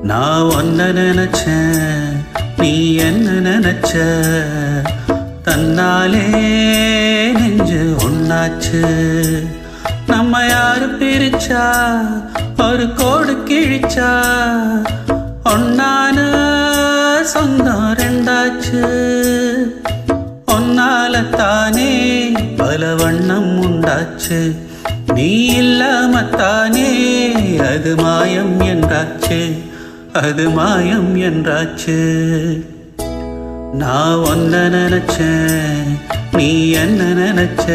நான் ஒன்ன நினைச்சேன், நீ என்ன நினைச்ச, தன்னாலே நெஞ்சு ஒன்னாச்சு. நம்ம யாரு பிரிச்சா, ஒரு கோடு கிழிச்சா, ஒன்னான சொந்தம் ரெண்டாச்சு. ஒன்னால தானே பல வண்ணம் உண்டாச்சு, நீ இல்லாமத்தானே அது மாயம் என்றாச்சு, அது மாயம் என்றாச்சு. நான் ஒன்ன நினைச்சேன், நீ என்ன நினைச்ச,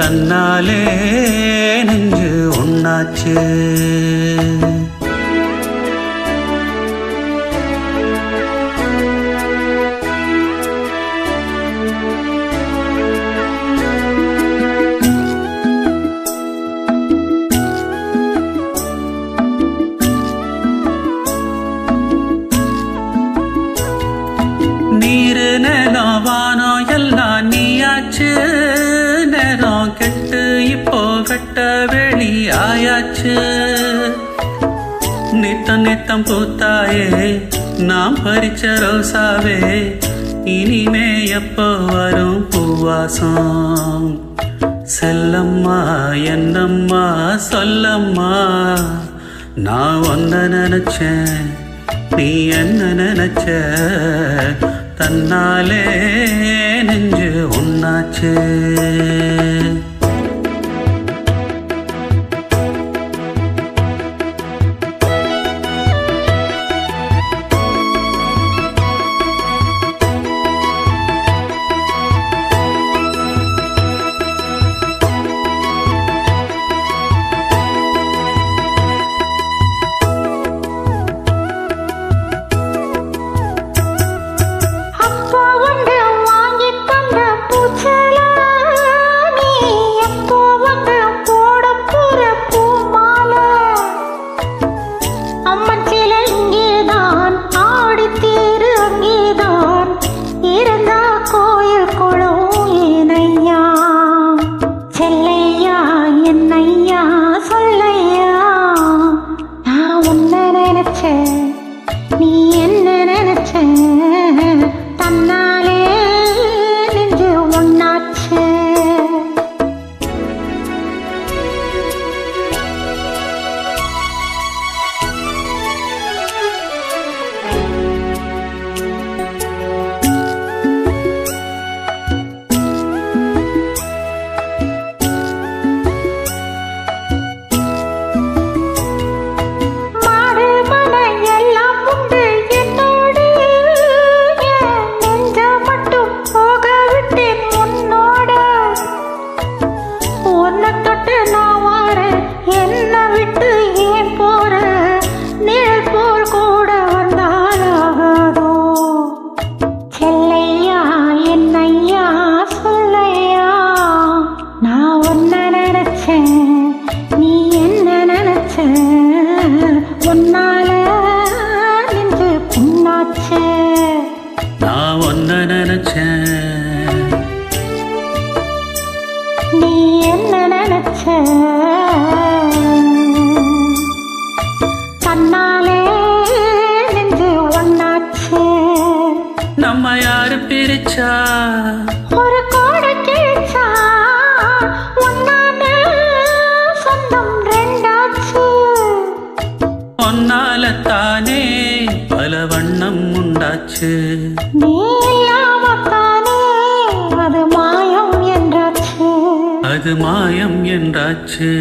தன்னாலே நெஞ்சு ஒன்னாச்சு. நீரு நேரம் வானம் எல்லாம் நீயாச்சு, நேரம் கெட்டு இப்போ வெட்ட வெளி ஆயாச்சு. நித்தம் நித்தம் பூத்தாயே நாம் பறிச்ச ரோசாவே, இனிமே எப்போ வரும் பூவாசம். செல்லம்மா என்னம்மா சொல்லம்மா, நான் ஒன்ன நினைச்சேன், நீ என்ன நினைச்ச, தன்னாலே நெஞ்சு ஒன்னாச்சு. நீ என்ன நினைச்ச, தன்னாலே நெஞ்சு ஒன்னாச்சு. நான் ஒன்ன நினைச்சேன், நீ என்ன நினைச்ச, தன்னாலே நெஞ்சு ஒன்னாச்சு. நம்ம யாரு பிரிச்சா, ஒரு கோடு கிழிச்சா, ஒன்னான சொந்தம் ரெண்டாச்சு. ஒன்னால தானே பல வண்ணம் உண்டாச்சு, நீ இல்லாமத்தானே அது மாயம் என்றாச்சு, அது மாயம் என்றாச்சு.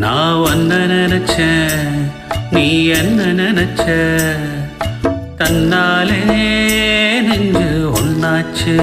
நான் ஒன்ன நினைச்சேன், நீ என்ன நினைச்ச, தன்னாலே நெஞ்சு ஒன்னாச்சு.